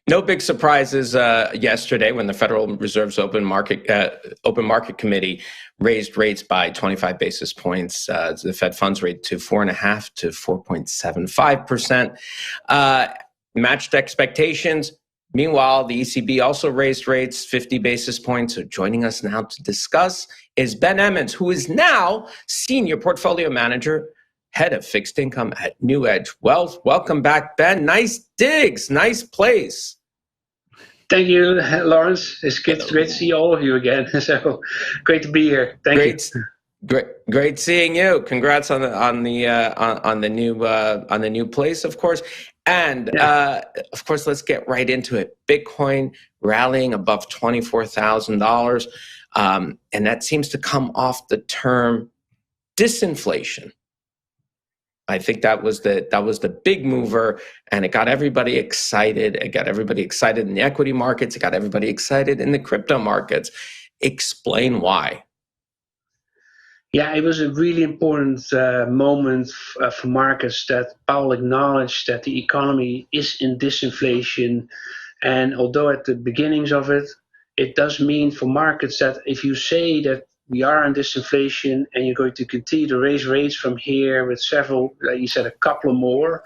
No big surprises yesterday when the Federal Reserve's Open Market Committee raised rates by 25 basis points, the Fed funds rate to 4.5% to 4.75%, matched expectations. Meanwhile, the ECB also raised rates 50 basis points. So joining us now to discuss is Ben Emons, who is now Senior Portfolio Manager, Head of Fixed Income at NewEdge Wealth. Welcome back, Ben. Nice digs, nice place. Thank you, Lawrence. It's great to see all of you again. So great to be here. Thank you. Great seeing you. Congrats on the new place, of course. And of course, let's get right into it. Bitcoin rallying above $24,000, and that seems to come off the term disinflation. I think that was the big mover, and it got everybody excited. It got everybody excited in the equity markets. It got everybody excited in the crypto markets. Explain why. Yeah, it was a really important moment for markets that Powell acknowledged that the economy is in disinflation. And although at the beginnings of it, it does mean for markets that if you say that we are in disinflation and you're going to continue to raise rates from here with several, like you said, a couple more,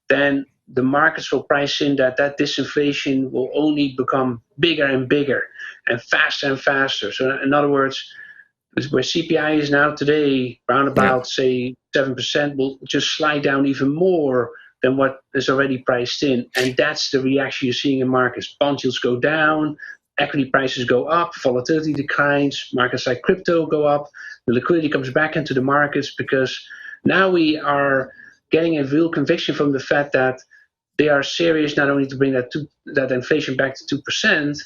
then the markets will price in that disinflation will only become bigger and bigger and faster. So in other words, where CPI is now today, around about, say, 7%, will just slide down even more than what is already priced in. And that's the reaction you're seeing in markets. Bond yields go down, equity prices go up, volatility declines, markets like crypto go up, the liquidity comes back into the markets because now we are getting a real conviction from the Fed that they are serious not only to bring that inflation back to 2%,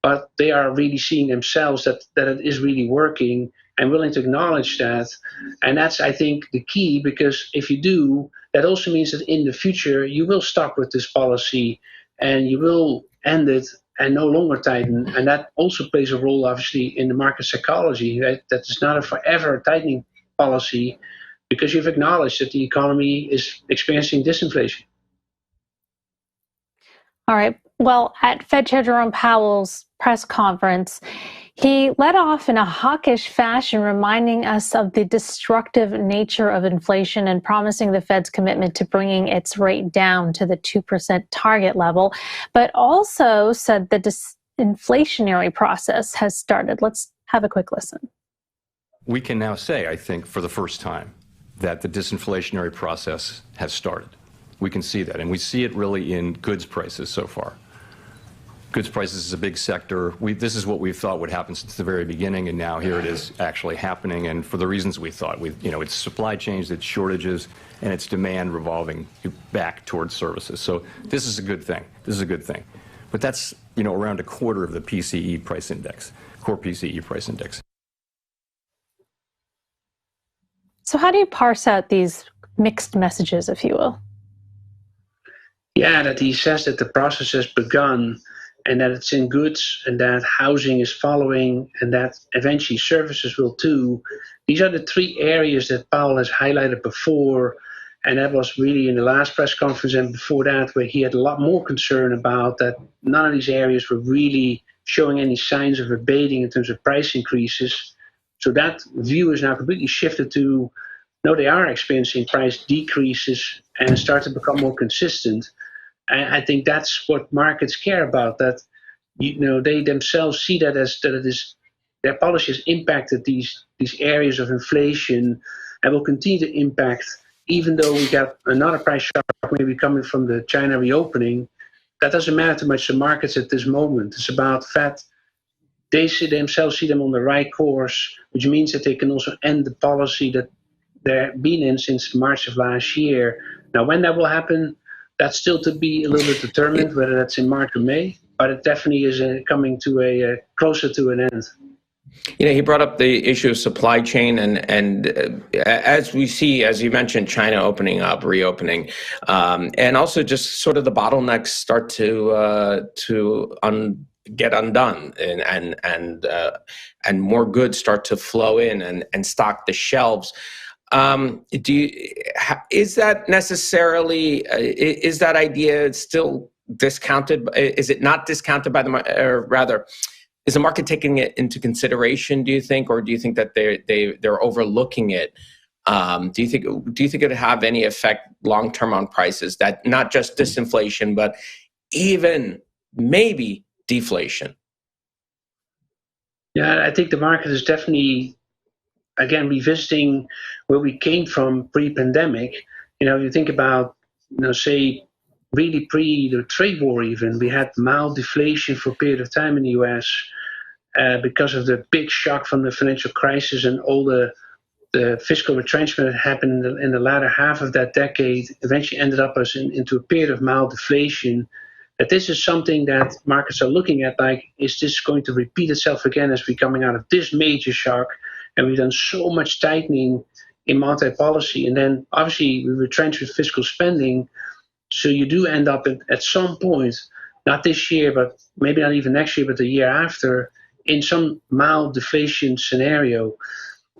but they are really seeing themselves that it is really working and willing to acknowledge that. And that's, I think, the key, because if you do, that also means that in the future, you will stop with this policy and you will end it and no longer tighten. And that also plays a role, obviously, in the market psychology. Right? That is not a forever tightening policy because you've acknowledged that the economy is experiencing disinflation. All right. Well, at Fed Chair Jerome Powell's press conference, he led off in a hawkish fashion, reminding us of the destructive nature of inflation and promising the Fed's commitment to bringing its rate down to the 2% target level, but also said the disinflationary process has started. Let's have a quick listen. We can now say, I think, for the first time, that the disinflationary process has started. We can see that, and we see it really in goods prices so far. Goods prices is a big sector. This is what we thought would happen since the very beginning, and now here it is actually happening, and for the reasons we thought. It's supply chains, it's shortages, and it's demand revolving back towards services. So this is a good thing. But that's, around a quarter of the PCE price index, core PCE price index. So how do you parse out these mixed messages, if you will? Yeah, that he says that the process has begun and that it's in goods and that housing is following and that eventually services will too. These are the three areas that Powell has highlighted before, and that was really in the last press conference and before that where he had a lot more concern about that none of these areas were really showing any signs of abating in terms of price increases. So that view is now completely shifted to, no, they are experiencing price decreases and start to become more consistent. And I think that's what markets care about, that they themselves see that as that it is their policy has impacted these areas of inflation and will continue to impact, even though we got another price shock maybe coming from the China reopening. That doesn't matter too much to markets at this moment. It's about Fed. They themselves see them on the right course, which means that they can also end the policy that they've been in since March of last year. Now, when that will happen, that's still to be a little bit determined, whether that's in March or May, but it definitely is coming to closer to an end. He brought up the issue of supply chain, and as we see, as you mentioned, China opening up, reopening, and also just sort of the bottlenecks start to get undone, and more goods start to flow in and stock the shelves. Is that necessarily, is that idea still discounted? Is it not discounted by the market, or rather, is the market taking it into consideration, do you think, or do you think that they're overlooking it? Do you think it would have any effect long term on prices, that not just disinflation, but even maybe deflation? Yeah, I think the market is definitely, again, revisiting where we came from pre-pandemic. You think about, say, really pre the trade war even, we had mild deflation for a period of time in the US because of the big shock from the financial crisis and all the fiscal retrenchment that happened in the latter half of that decade eventually ended up us into a period of mild deflation. That this is something that markets are looking at, like, is this going to repeat itself again as we're coming out of this major shock? And we've done so much tightening in monetary policy, and then obviously we retrench with fiscal spending. So you do end up at some point, not this year, but maybe not even next year, but the year after, in some mild deflation scenario.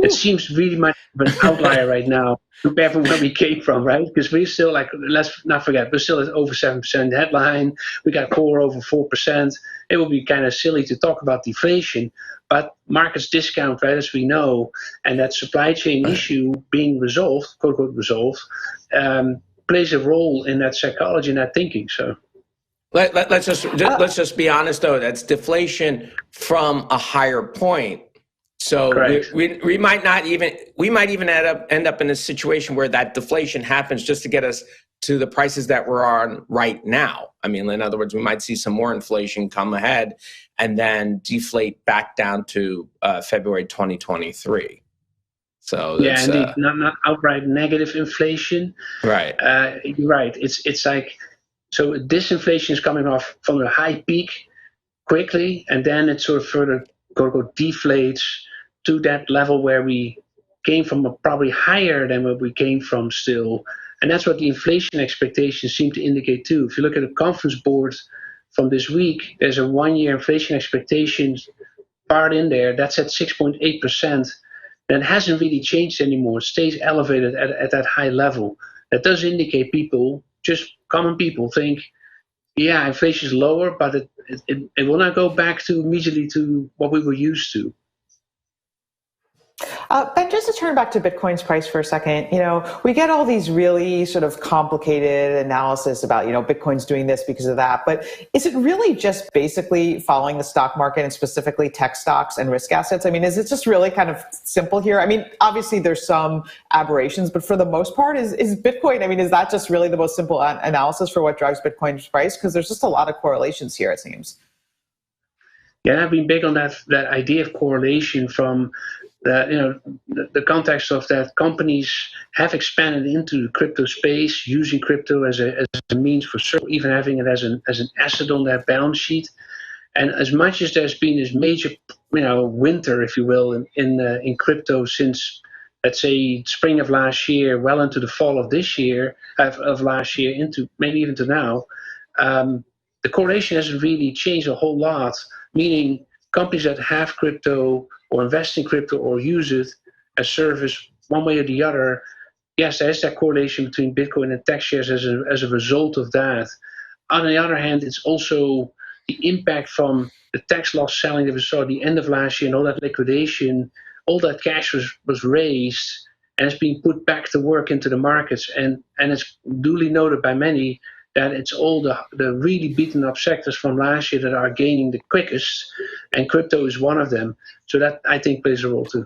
It seems really much of an outlier right now compared to where we came from, right? Because we're still, like, let's not forget, we're still at over 7% headline. We got core over 4%. It would be kind of silly to talk about deflation, but markets discount, right, as we know, and that supply chain issue being resolved, quote unquote resolved, plays a role in that psychology and that thinking. So let's just be honest, though. That's deflation from a higher point. So we might even end up in a situation where that deflation happens just to get us to the prices that we're on right now. I mean, in other words, we might see some more inflation come ahead and then deflate back down to February 2023. So yeah, indeed, not outright negative inflation. Right. You're right. It's like, so disinflation is coming off from a high peak quickly, and then it sort of further deflates to that level where we came from, probably higher than where we came from still. And that's what the inflation expectations seem to indicate too. If you look at the conference board from this week, there's a 1-year inflation expectations part in there that's at 6.8%. That hasn't really changed anymore. It stays elevated at that high level. That does indicate people, just common people, think, yeah, inflation is lower, but it will not go back to immediately to what we were used to. Ben, just to turn back to Bitcoin's price for a second, we get all these really sort of complicated analysis about, Bitcoin's doing this because of that. But is it really just basically following the stock market and specifically tech stocks and risk assets? I mean, is it just really kind of simple here? I mean, obviously there's some aberrations, but for the most part, is Bitcoin, I mean, is that just really the most simple analysis for what drives Bitcoin's price? Because there's just a lot of correlations here, it seems. Yeah, I've been big on that idea of correlation from the context of that companies have expanded into the crypto space, using crypto as a means for service, even having it as an asset on their balance sheet. And as much as there's been this major, winter, if you will, in crypto since, let's say, spring of last year, well into the fall of this year, of last year, into maybe even to now, the correlation hasn't really changed a whole lot. Meaning, companies that have crypto or invest in crypto or use it as service one way or the other, yes, there's that correlation between Bitcoin and tech shares as a result of that. On the other hand, it's also the impact from the tax loss selling that we saw at the end of last year and all that liquidation. All that cash was raised and it's being put back to work into the markets. And it's duly noted by many that it's all the really beaten up sectors from last year that are gaining the quickest, and crypto is one of them. So that, I think, plays a role too.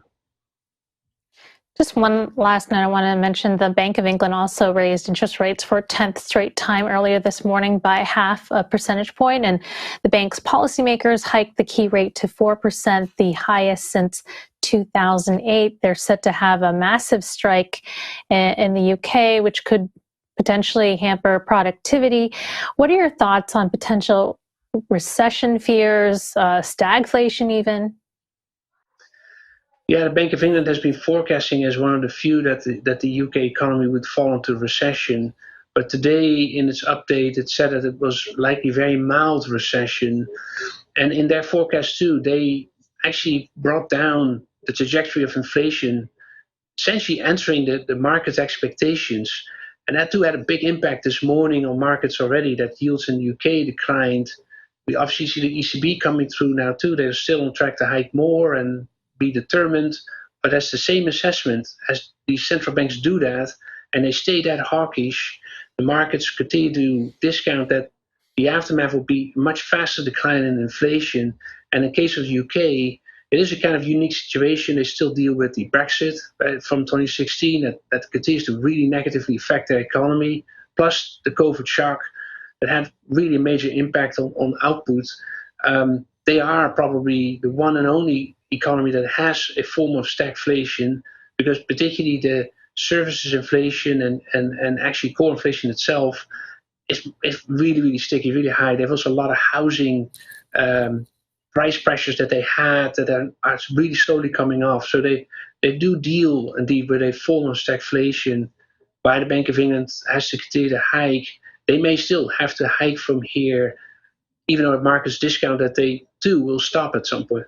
Just one last note I want to mention. The Bank of England also raised interest rates for a 10th straight time earlier this morning by 0.5 percentage point, and the bank's policymakers hiked the key rate to 4%, the highest since 2008. They're set to have a massive strike in the UK, which could potentially hamper productivity. What are your thoughts on potential recession fears, stagflation even? Yeah, the Bank of England has been forecasting as one of the few that the UK economy would fall into recession. But today, in its update, it said that it was likely very mild recession. And in their forecast too, they actually brought down the trajectory of inflation, essentially answering the market's expectations. And that too had a big impact this morning on markets already, that yields in the UK declined. We obviously see the ECB coming through now too. They're still on track to hike more and be determined, but that's the same assessment. As these central banks do that and they stay that hawkish, the markets continue to discount that the aftermath will be much faster decline in inflation. And in the case of the UK, it is a kind of unique situation. They still deal with the Brexit from 2016 that continues to really negatively affect their economy, plus the COVID shock that had really a major impact on output. They are probably the one and only economy that has a form of stagflation, because particularly the services inflation and actually core inflation itself is really, really sticky, really high. They have also a lot of housing price pressures that they had that are really slowly coming off. So they do deal indeed with a form of stagflation. While the Bank of England has to continue to hike, they may still have to hike from here, even though markets discount that they too will stop at some point.